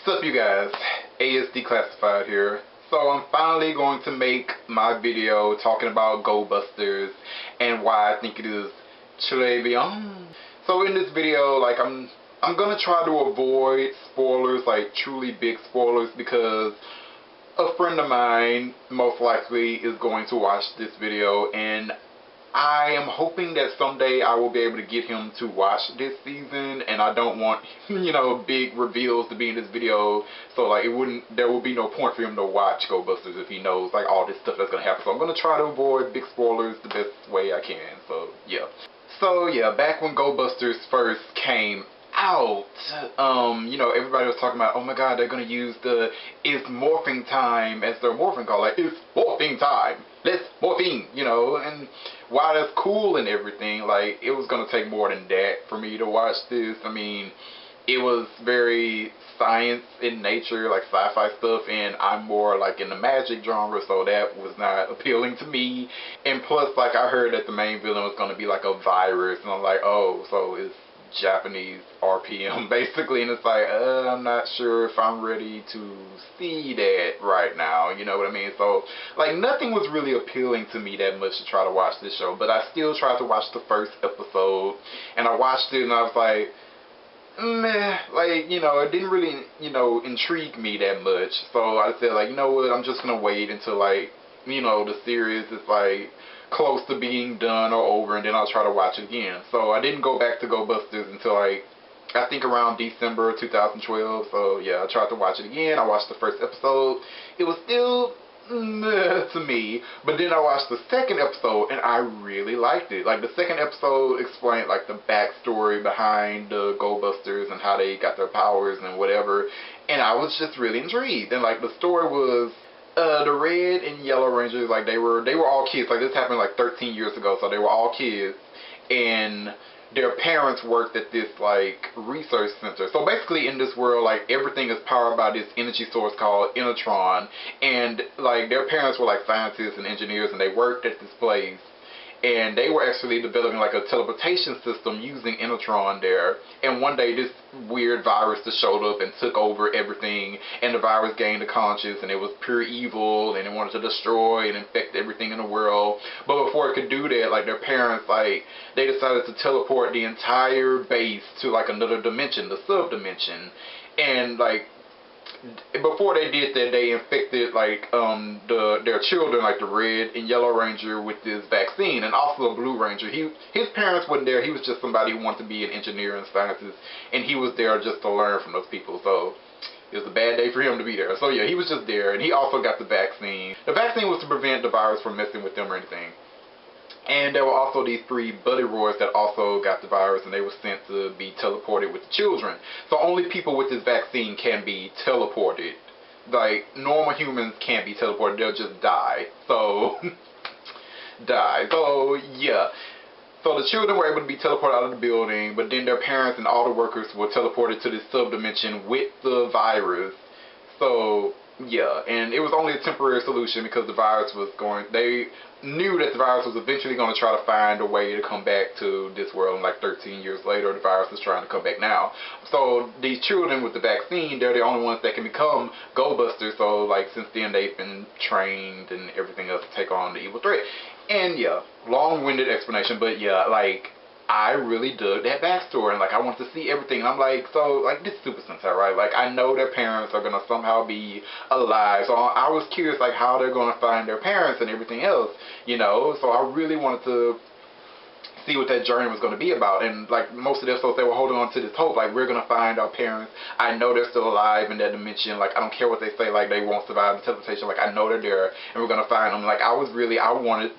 What's up, you guys? ASD Classified here. So I'm finally going to make my video talking about Go Busters and why I think it is très bien. So in this video, like I'm gonna try to avoid spoilers, like truly big spoilers, because a friend of mine most likely is going to watch this video, and I am hoping that someday I will be able to get him to watch this season, and I don't want, big reveals to be in this video, so like there will be no point for him to watch Go Busters if he knows like all this stuff that's gonna happen. So I'm gonna try to avoid big spoilers the best way I can. So yeah, back when Go Busters first came out, everybody was talking about, oh my god, they're gonna use the "it's morphing time" as their morphing call, like it's morphing time, let's morphine, and while that's cool and everything, like it was gonna take more than that for me to watch this. I mean, it was very science in nature, like sci-fi stuff, and I'm more like in the magic genre, so that was not appealing to me. And plus, like, I heard that the main villain was gonna be like a virus, and I'm like, oh, so it's Japanese RPM basically, and it's like I'm not sure if I'm ready to see that right now, you know what I mean? So like nothing was really appealing to me that much to try to watch this show, but I still tried to watch the first episode, and I watched it and I was like, meh, like, it didn't really, intrigue me that much. So I said, like, you know what, I'm just gonna wait until like, the series is like close to being done or over, and then I'll try to watch it again. So I didn't go back to Go Busters until like I think around December 2012. So yeah, I tried to watch it again. I watched the first episode. It was still meh to me, but then I watched the second episode and I really liked it. Like the second episode explained like the backstory behind the Go Busters and how they got their powers and whatever, and I was just really intrigued. And like the story was the Red and Yellow Rangers, like they were all kids. Like this happened like 13 years ago, so they were all kids, and their parents worked at this like research center. So basically in this world, like everything is powered by this energy source called Inotron, and like their parents were like scientists and engineers, and they worked at this place, and they were actually developing like a teleportation system using Inotron there. And one day this weird virus just showed up and took over everything, and the virus gained a conscience, and it was pure evil, and it wanted to destroy and infect everything in the world. But before it could do that, like their parents, like they decided to teleport the entire base to like another dimension, the sub-dimension. And like before they did that, they infected like their children, like the Red and Yellow Ranger, with this vaccine, and also the Blue Ranger. His parents wasn't there. He was just somebody who wanted to be an engineer and scientist, and he was there just to learn from those people. So it was a bad day for him to be there. So yeah, he was just there, and he also got the vaccine. The vaccine was to prevent the virus from messing with them or anything. And there were also these 3 Buddy Roars that also got the virus, and they were sent to be teleported with the children. So only people with this vaccine can be teleported. Like, normal humans can't be teleported, they'll just die. So, So, yeah. So the children were able to be teleported out of the building, but then their parents and all the workers were teleported to this sub-dimension with the virus. So, yeah, and it was only a temporary solution because the virus was they knew that the virus was eventually going to try to find a way to come back to this world, and like 13 years later, the virus is trying to come back now. So these children with the vaccine, they're the only ones that can become Go Busters. So like since then, they've been trained and everything else to take on the evil threat. And yeah, long-winded explanation, but yeah, like I really dug that backstory, and like I want to see everything. And I'm like, so like this is Super Sentai, right? Like I know their parents are gonna somehow be alive, so I was curious like how they're gonna find their parents and everything else, So I really wanted to see what that journey was going to be about. And like most of the episodes, they were holding on to this hope, like we're going to find our parents. I know they're still alive in that dimension. Like I don't care what they say, like they won't survive the teleportation. Like I know they're there, and we're going to find them. Like I wanted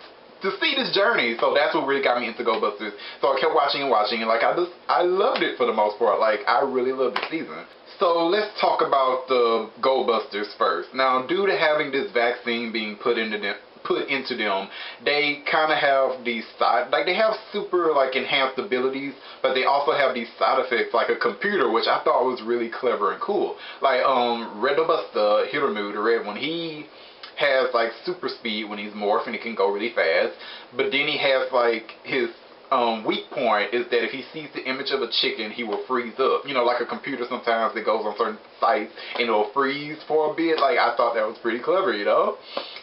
to see this journey, so that's what really got me into Go Busters. So I kept watching, and like I loved it for the most part. Like I really loved the season. So let's talk about the Go Busters first. Now, due to having this vaccine being put into them, they kind of have these they have super like enhanced abilities, but they also have these side effects like a computer, which I thought was really clever and cool. Like Redobuster Hiromu, the red one, he has like super speed when he's morphed, and he can go really fast. But then he has like his weak point is that if he sees the image of a chicken, he will freeze up. You know, like a computer sometimes that goes on certain sites and it'll freeze for a bit. Like, I thought that was pretty clever, you know?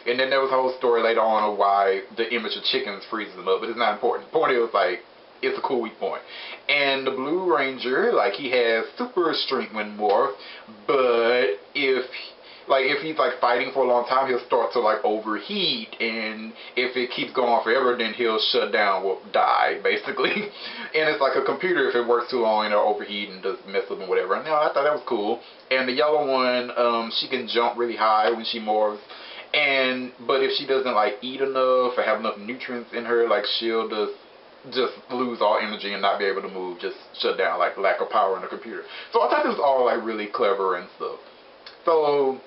And then there was a whole story later on of why the image of chickens freezes them up, but it's not important. The point is, like, it's a cool weak point. And the Blue Ranger, like, he has super strength when morph, but if he's like fighting for a long time, he'll start to like overheat, and if it keeps going on forever, then he'll shut down, will die basically. And it's like a computer, if it works too long, it'll overheat and just mess up and whatever. And I thought that was cool. And the yellow one, she can jump really high when she morphs, but if she doesn't like eat enough or have enough nutrients in her, like she'll just lose all energy and not be able to move, just shut down, like lack of power in the computer. So I thought this was all like really clever and stuff. So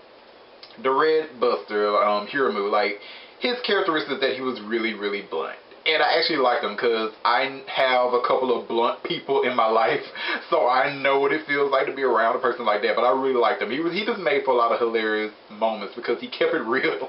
the Red Buster, Hiramu, like, his characteristic is that he was really, really blunt. And I actually liked him because I have a couple of blunt people in my life, so I know what it feels like to be around a person like that. But I really liked him. He just made for a lot of hilarious moments because he kept it real.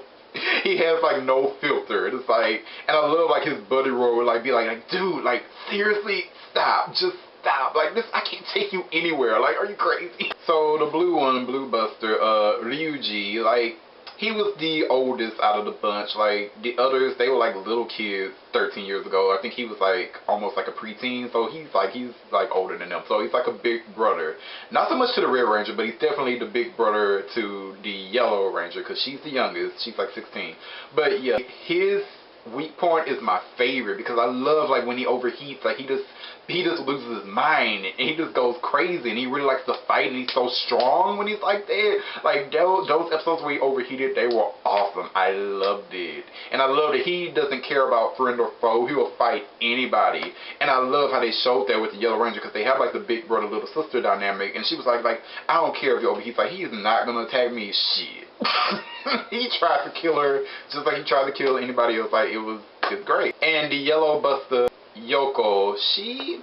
He has like no filter. It's like, and I love like his buddy roll would like be like, dude, like seriously, stop, just stop. Like this, I can't take you anywhere. Like, are you crazy? So the blue one, Blue Buster, Ryuji, like, he was the oldest out of the bunch. Like, the others, they were like little kids 13 years ago. I think he was like almost like a preteen. So he's like older than them. So he's like a big brother. Not so much to the Red Ranger, but he's definitely the big brother to the Yellow Ranger because she's the youngest. She's like 16. But yeah, his weak point is my favorite because I love like when he overheats, like he just loses his mind and he just goes crazy and he really likes to fight and he's so strong when he's like that. Like those episodes where he overheated, they were awesome. I loved it. And I love that he doesn't care about friend or foe. He will fight anybody. And I love how they showed that with the Yellow Ranger because they have like the big brother little sister dynamic, and she was like I don't care if you overheat. Like, he is not gonna attack me. Shit. He tried to kill her just like he tried to kill anybody else. Like, it's great. And the Yellow Buster, Yoko, she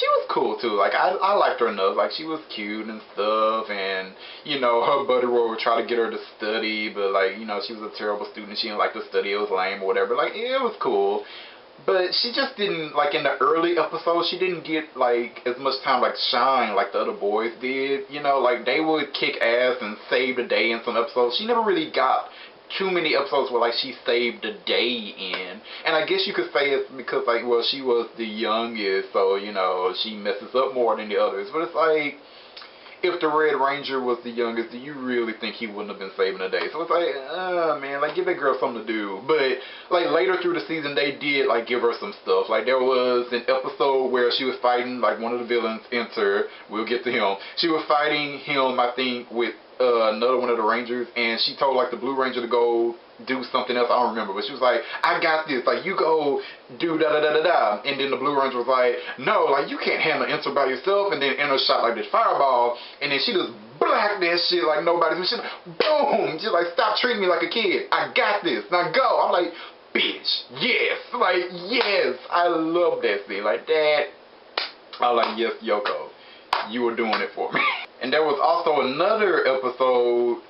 was cool too. Like, I liked her enough. Like, she was cute and stuff, and you know, her buddy would try to get her to study, but like, you know, she was a terrible student. She didn't like to study. It was lame or whatever. Like, it was cool. But she just didn't, like, in the early episodes, she didn't get, like, as much time, like, shine like the other boys did. You know, like, they would kick ass and save the day in some episodes. She never really got too many episodes where, like, she saved the day in. And I guess you could say it's because, like, well, she was the youngest, so, you know, she messes up more than the others. But it's like, if the Red Ranger was the youngest, do you really think he wouldn't have been saving the day? So it's like, man, like, give that girl something to do. But, like, later through the season, they did, like, give her some stuff. Like, there was an episode where she was fighting, like, one of the villains, Enter. We'll get to him. She was fighting him, I think, with another one of the Rangers, and she told, like, the Blue Ranger to go do something else. I don't remember, but she was like, I got this, like, you go do da-da-da-da-da. And then the Blue Ranger was like, no, like, you can't handle Enter by yourself. And then Enter shot like this fireball, and then she just blacked that shit like nobody's shit. Boom! She's like, stop treating me like a kid. I got this. Now go. I'm like, bitch, yes. Like, yes. I love that scene. Like, that. I was like, yes, Yoko, you were doing it for me. And there was also another episode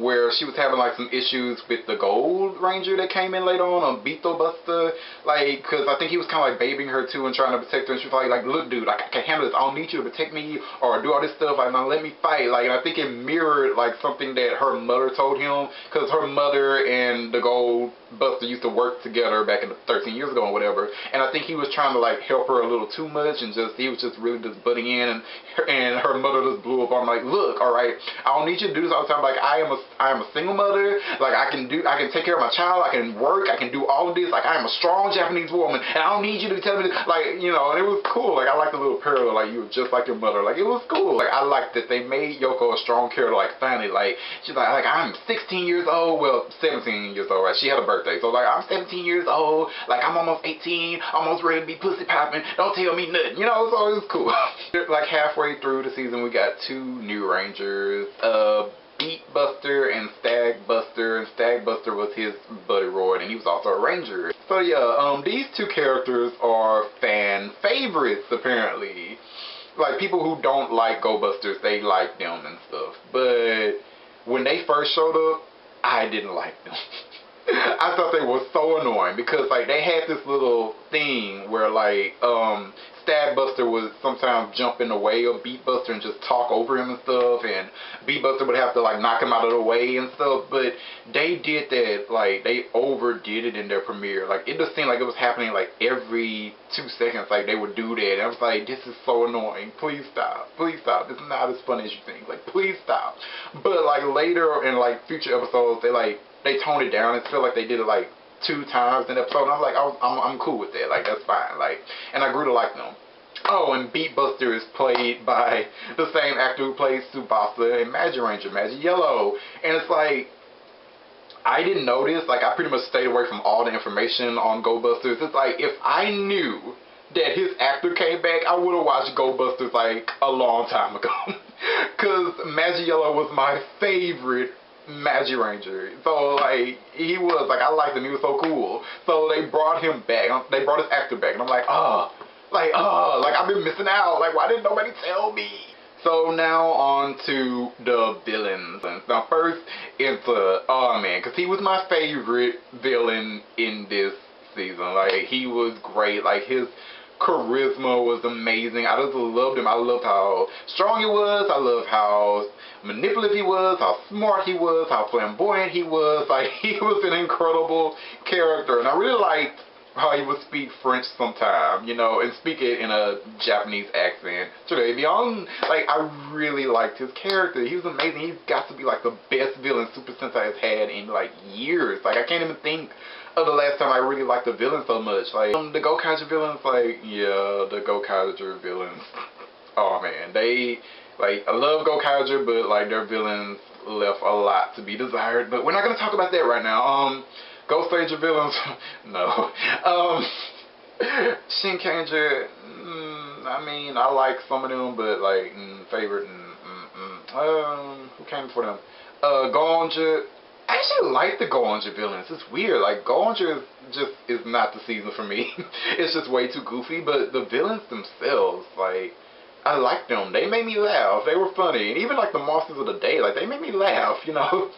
where she was having like some issues with the Gold Ranger that came in later on Beetle Buster, like, because I think he was kind of like babying her too and trying to protect her, and she was like, look, dude, like, I can handle this. I don't need you to protect me or do all this stuff. Like, now let me fight. Like, and I think it mirrored like something that her mother told him, because her mother and the Gold Buster used to work together back in 13 years ago or whatever. And I think he was trying to like help her a little too much, and he was just really just butting in, and her mother just blew up. I'm like, look, all right, I don't need you to do this all the time. Like, I am a single mother. Like, I can take care of my child. I can work. I can do all of this. Like, I am a strong Japanese woman, and I don't need you to tell me this. Like, you know, and it was cool. Like, I liked the little parallel. Like, you were just like your mother. Like, it was cool. Like, I liked that they made Yoko a strong character. Like, finally, like, she's like, I'm 16 years old. Well, 17 years old, right? She had a birthday. So, like, I'm 17 years old. Like, I'm almost 18. Almost ready to be pussy popping. Don't tell me nothing. You know, so it was cool. Like, halfway through the season, we got 2 new Rangers. Beat Buster and Stag Buster, and Stag Buster was his buddy Roy, and he was also a Ranger. So yeah, these 2 characters are fan favorites apparently. Like, people who don't like Go Busters, they like them and stuff. But when they first showed up, I didn't like them. I thought they were so annoying because like they had this little thing where like Stab Buster would sometimes jump in the way of Beat Buster and just talk over him and stuff, and Beat Buster would have to like knock him out of the way and stuff. But they did that, like they overdid it in their premiere. Like it just seemed like it was happening like every 2 seconds. Like they would do that, and I was like, this is so annoying. Please stop. Please stop. It's not as funny as you think. Like please stop. But like later in like future episodes, they toned it down. It felt like they did it like 2 times in the episode. And I'm like, I'm cool with that. Like that's fine. Like, and I grew to like them. Oh, and Beat Buster is played by the same actor who plays Tsubasa in Magiranger, Magiyellow. And it's like, I didn't notice. Like I pretty much stayed away from all the information on Go Busters. It's like if I knew that his actor came back, I would have watched Go Busters like a long time ago. Cause Magiyellow was my favorite Magiranger. So like he was like, I liked him, he was so cool. So they brought him back. They brought his actor back, and I'm like, like I've been missing out. Like why didn't nobody tell me? So now on to the villains. Now first it's oh man, cause he was my favorite villain in this season. Like he was great. Like his charisma was amazing. I just loved him. I loved how strong he was. I loved how manipulative he was, how smart he was, how flamboyant he was. Like he was an incredible character, and I really liked how he would speak French sometime, you know, and speak it in a Japanese accent. Like I really liked his character. He was amazing. He's got to be like the best villain Super Sentai has had in like years. Like I can't even think of the last time I really liked a villain so much. Like the Gokaiger villains, like yeah, the Gokaiger villains. Oh man, they like I love Gokaiger, but like their villains left a lot to be desired. But we're not gonna talk about that right now. Ghost Ranger villains, no. Shinkanger, I mean I like some of them, but like favorite. Who came before them? Goranger. I actually like the Goranger villains. It's weird. Like Goranger is not the season for me. It's just way too goofy. But the villains themselves, like I liked them. They made me laugh. They were funny. And even like the monsters of the day, like they made me laugh, you know.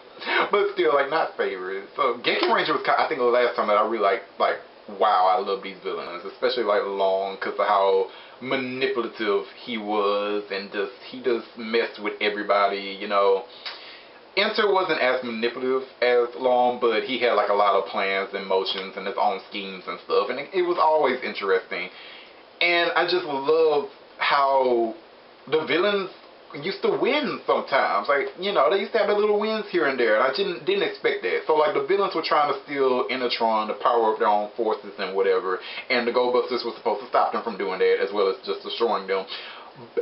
But still, like not favorite. So Gekiranger was I think the last time that I really like wow, I love these villains, especially like Long, because of how manipulative he was, and he just messed with everybody, you know. Enter wasn't as manipulative as Long, but he had like a lot of plans and motions and his own schemes and stuff, and it was always interesting. And I just love how the villains used to win sometimes. Like, you know, they used to have their little wins here and there, and I didn't expect that. So like the villains were trying to steal Innertron to power up their own forces and whatever, and the Go Busters were supposed to stop them from doing that as well as just destroying them.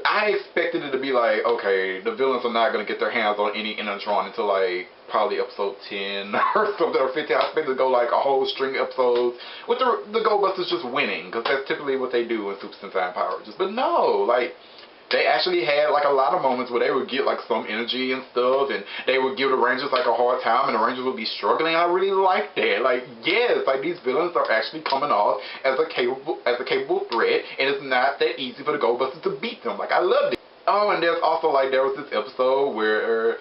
I expected it to be like, okay, the villains are not going to get their hands on any Innertron until like probably episode 10 or something, or 15. I expected to go like a whole string of episodes with the Go Busters just winning, because that's typically what they do in Super Sentai Power Rangers. But no, like they actually had like a lot of moments where they would get like some energy and stuff, and they would give the Rangers like a hard time, and the Rangers would be struggling. I really liked that. Like, yes, like these villains are actually coming off as a capable threat, and it's not that easy for the Go Busters to beat them. Like, I loved it. Oh, and there's also like there was this episode where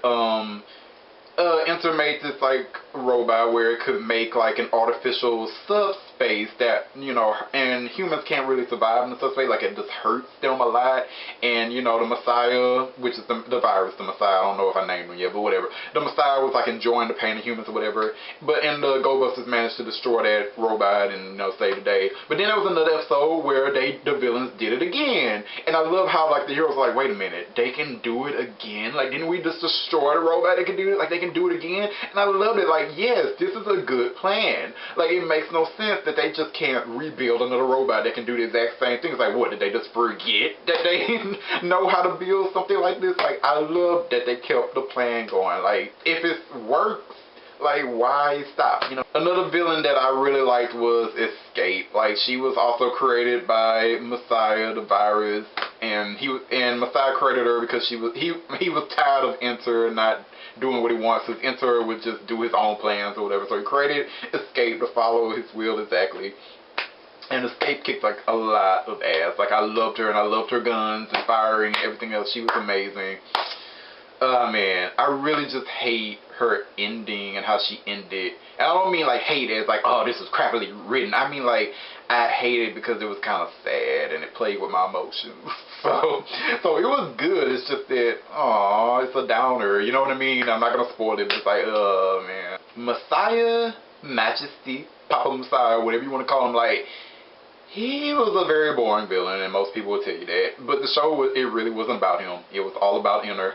Enter made this like robot where it could make like an artificial subspace that, you know, and humans can't really survive in the subspace. Like it just hurts them a lot. And you know, the Messiah, which is the virus, the Messiah, I don't know if I named him yet, but whatever. The Messiah was like enjoying the pain of humans or whatever. But the Go Busters managed to destroy that robot and, you know, save the day. But then there was another episode where the villains did it again. And I love how like the heroes were like, wait a minute, they can do it again? Like, didn't we just destroy the robot? They can do it, like they can do it again? And I loved it. Like, yes, this is a good plan. Like, it makes no sense that they just can't rebuild another robot that can do the exact same thing. It's like, what, did they just forget that they know how to build something like this? Like, I love that they kept the plan going. Like, if it works, like, why stop? You know, another villain that I really liked was Escape. Like, she was also created by Messiah, the virus, and Messiah created her because he was tired of Enter not doing what he wants, because Enter would just do his own plans or whatever. So he created Escape to follow his will exactly. And Escape kicked like a lot of ass. Like, I loved her, and I loved her guns and firing and everything else. She was amazing. Man, I really just hate her ending and how she ended. And I don't mean like hate as like, oh, this is crappily written. I mean like I hate it because it was kind of sad and it played with my emotions. So it was good. It's just that, oh, it's a downer. You know what I mean? I'm not gonna spoil it, but it's like, oh man, Messiah, Majesty, Papa Messiah, whatever you want to call him, like. He was a very boring villain, and most people would tell you that. But the show, it really wasn't about him. It was all about Enter.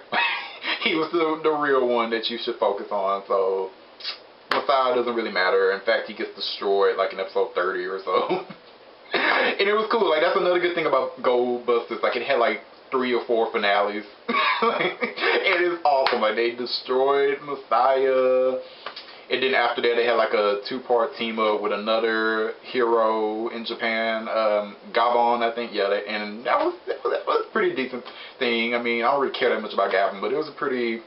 He was the real one that you should focus on. So Messiah doesn't really matter. In fact, he gets destroyed like in episode 30 or so. And it was cool. Like, that's another good thing about Gold Busters. Like, it had like 3 or 4 finales. It is awesome. Like, they destroyed Messiah. And then after that, they had like a 2-part team up with another hero in Japan, Gabon, I think. Yeah, and that was a pretty decent thing. I mean, I don't really care that much about Gabon, but it was a pretty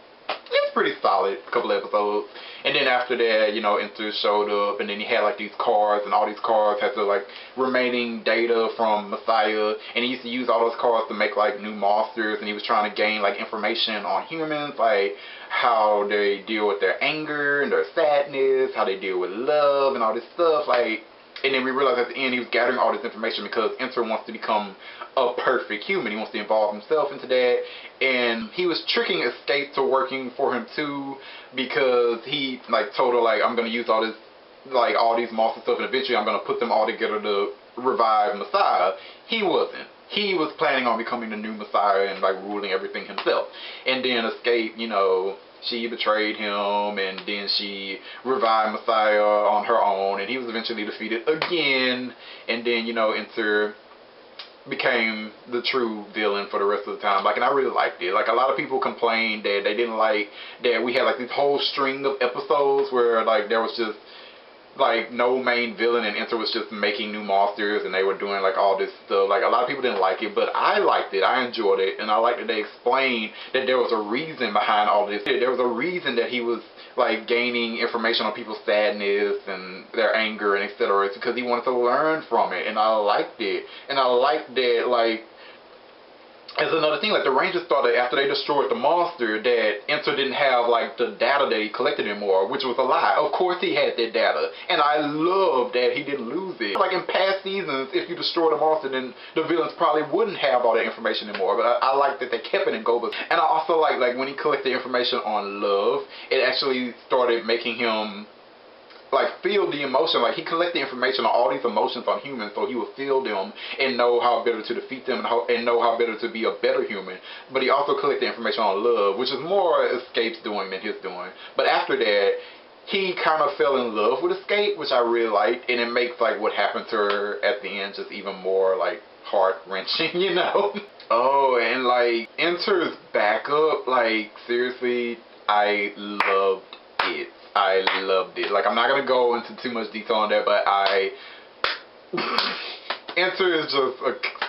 solid couple episodes. And then after that, you know, Enter showed up, and then he had like these cards, and all these cards had the like remaining data from Messiah, and he used to use all those cards to make like new monsters, and he was trying to gain like information on humans, like how they deal with their anger and their sadness, how they deal with love and all this stuff, like. And then we realized at the end he was gathering all this information because Enter wants to become a perfect human. He wants to involve himself into that. And he was tricking Escape to working for him too, because he like told her like, I'm going to use all this, like all these monster stuff, and eventually I'm going to put them all together to revive Messiah. He wasn't. He was planning on becoming the new Messiah and like ruling everything himself. And then Escape, you know, she betrayed him, and then she revived Messiah on her own, and he was eventually defeated again. And then, you know, Enter became the true villain for the rest of the time. Like, and I really liked it. Like, a lot of people complained that they didn't like that we had like this whole string of episodes where like there was just like no main villain, and Enter was just making new monsters, and they were doing like all this stuff. Like, a lot of people didn't like it, but I liked it. I enjoyed it, and I liked that they explained that there was a reason behind all this. There was a reason that he was like gaining information on people's sadness and their anger and etc. It's because he wanted to learn from it, and I liked it. And I liked that, like, as another thing, like the Rangers started after they destroyed the monster that Enter didn't have like the data that he collected anymore, which was a lie. Of course he had that data, and I love that he didn't lose it. Like in past seasons, if you destroyed a monster, then the villains probably wouldn't have all that information anymore. But I like that they kept it in Goldust. And I also like when he collected information on love, it actually started making him like feel the emotion. Like, he collected information on all these emotions on humans, so he would feel them and know how better to defeat them, and know how better to be a better human. But he also collected information on love, which is more Escape's doing than his doing. But after that, he kind of fell in love with Escape, which I really liked, and it makes like what happened to her at the end just even more like heart-wrenching, you know. Oh, and like Enter's backup, like seriously, I loved it. I loved it. Like, I'm not gonna go into too much detail on that, but Enter is just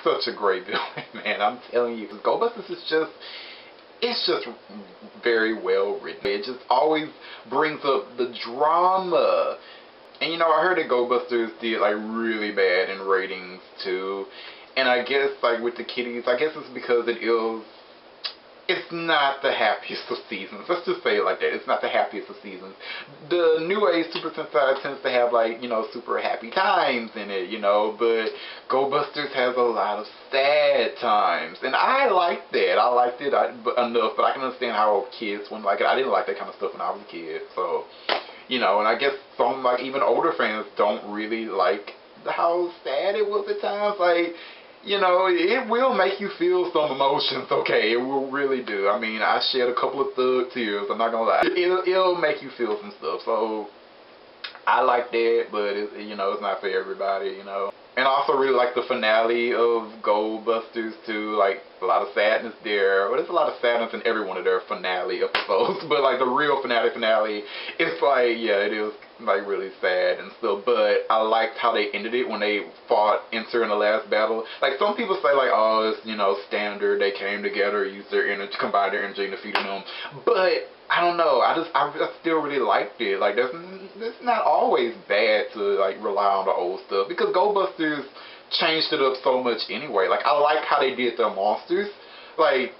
such a great villain, man. I'm telling you, Gold Busters is just, it's just very well written. It just always brings up the drama. And you know, I heard that Gold Busters did like really bad in ratings too. And I guess like with the kiddies, I guess it's because it's not the happiest of seasons. Let's just say it like that. It's not the happiest of seasons. The New Age Super Sentai tends to have like, you know, super happy times in it, you know, but Gold Busters has a lot of sad times. And I liked that. I liked it enough, but I can understand how kids wouldn't like it. I didn't like that kind of stuff when I was a kid. So, you know, and I guess some like even older fans don't really like how sad it was at times. Like, you know, it will make you feel some emotions, okay? It will really do. I mean, I shed a couple of thug tears, I'm not gonna lie. It'll make you feel some stuff, so I like that, but you know, it's not for everybody, you know. And I also really like the finale of Gold Busters too. Like, a lot of sadness there. Well, there's a lot of sadness in every one of their finale episodes. But like the real finale, it's like, yeah, it is like really sad and stuff. But I liked how they ended it when they fought Enter in the last battle. Like, some people say like, oh, it's, you know, standard. They came together, used their energy, combined their energy, and defeated them. But I don't know. I still really liked it. Like, it's not always bad to like rely on the old stuff, because Gold Busters changed it up so much anyway. Like, I like how they did their monsters. Like,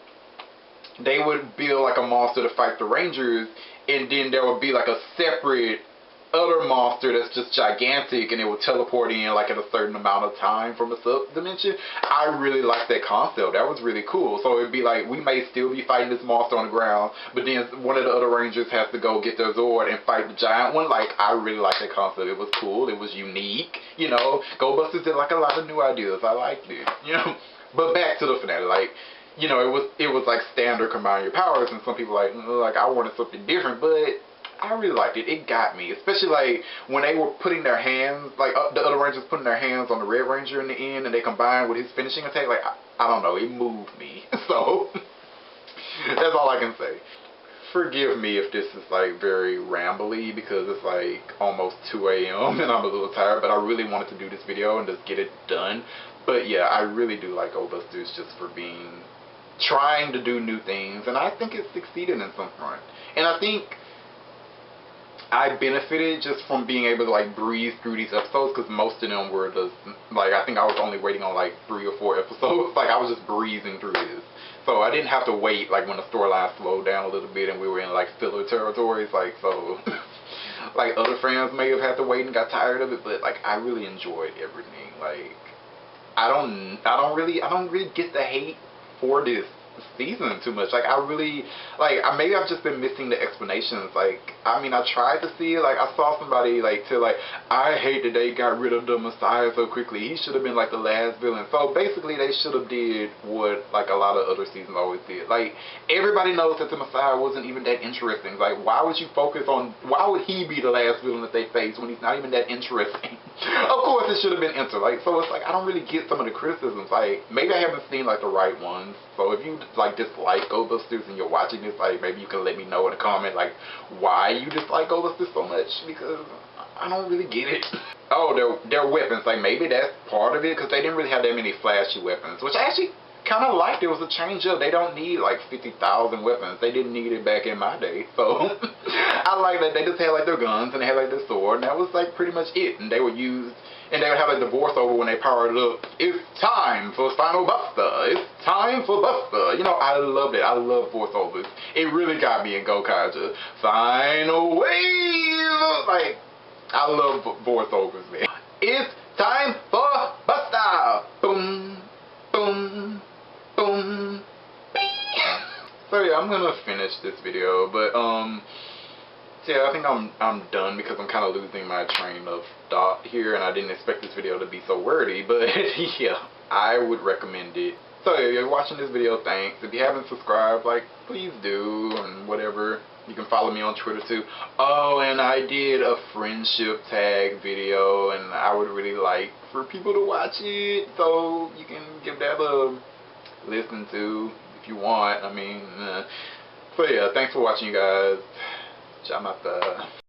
they would build like a monster to fight the Rangers, and then there would be like a separate other monster that's just gigantic, and it would teleport in like at a certain amount of time from a sub-dimension. I really liked that concept. That was really cool. So it'd be like, we may still be fighting this monster on the ground, but then one of the other Rangers has to go get their Zord and fight the giant one. Like, I really liked that concept. It was cool. It was unique. You know, Go Busters did like a lot of new ideas. I liked it. You know, but back to the finale. Like, you know, it was like standard combine your powers, and some people like I wanted something different, but I really liked it. It got me, especially like when they were putting their hands, like the other Rangers putting their hands on the Red Ranger in the end, and they combined with his finishing attack. Like, I don't know, it moved me. So that's all I can say. Forgive me if this is like very rambly, because it's like almost 2 a.m. and I'm a little tired, but I really wanted to do this video and just get it done. But yeah, I really do like Go Busters just for trying to do new things, and I think it succeeded in some front. And I think I benefited just from being able to like breeze through these episodes, because most of them were just like, I think I was only waiting on like 3 or 4 episodes. Like, I was just breezing through this, so I didn't have to wait like when the storyline slowed down a little bit and we were in like filler territories. Like, so like other fans may have had to wait and got tired of it, but like I really enjoyed everything. Like, I don't really get the hate for this season too much. Like, I really, like, maybe I've just been missing the explanations. Like, I mean, I tried to see it. Like, I saw somebody like I hate that they got rid of the Messiah so quickly. He should have been like the last villain. So basically they should have did what like a lot of other seasons always did. Like, everybody knows that the Messiah wasn't even that interesting. Like, why would you focus on, why would he be the last villain that they face when he's not even that interesting? Of course it should have been Enter. Like, so it's like, I don't really get some of the criticisms. Like, maybe I haven't seen like the right ones. So if you like dislike Go Busters and you're watching this, like, maybe you can let me know in a comment like why you dislike Go Busters so much, because I don't really get it. Oh, their weapons, like, maybe that's part of it, because they didn't really have that many flashy weapons, which I actually kind of liked. It was a change up. They don't need like 50,000 weapons. They didn't need it back in my day, so I like that they just had like their guns and they had like their sword, and that was like pretty much it. And they would use, and they would have like the voiceover when they powered it up. It's time for Final Buster. It's time for Buster. You know, I loved it. I love voiceovers. It really got me in Gokaiger. Final Wave. Like, I love voiceovers, man. It's time for Buster. Boom, boom, boom. So yeah, I'm gonna finish this video, but yeah, I think I'm done, because I'm kind of losing my train of thought here, and I didn't expect this video to be so wordy, but yeah, I would recommend it. So if you're watching this video, thanks. If you haven't subscribed, like, please do, and whatever. You can follow me on Twitter too. Oh, and I did a friendship tag video, and I would really like for people to watch it, so you can give that a listen to if you want. I mean, so yeah, thanks for watching, you guys. Jamata.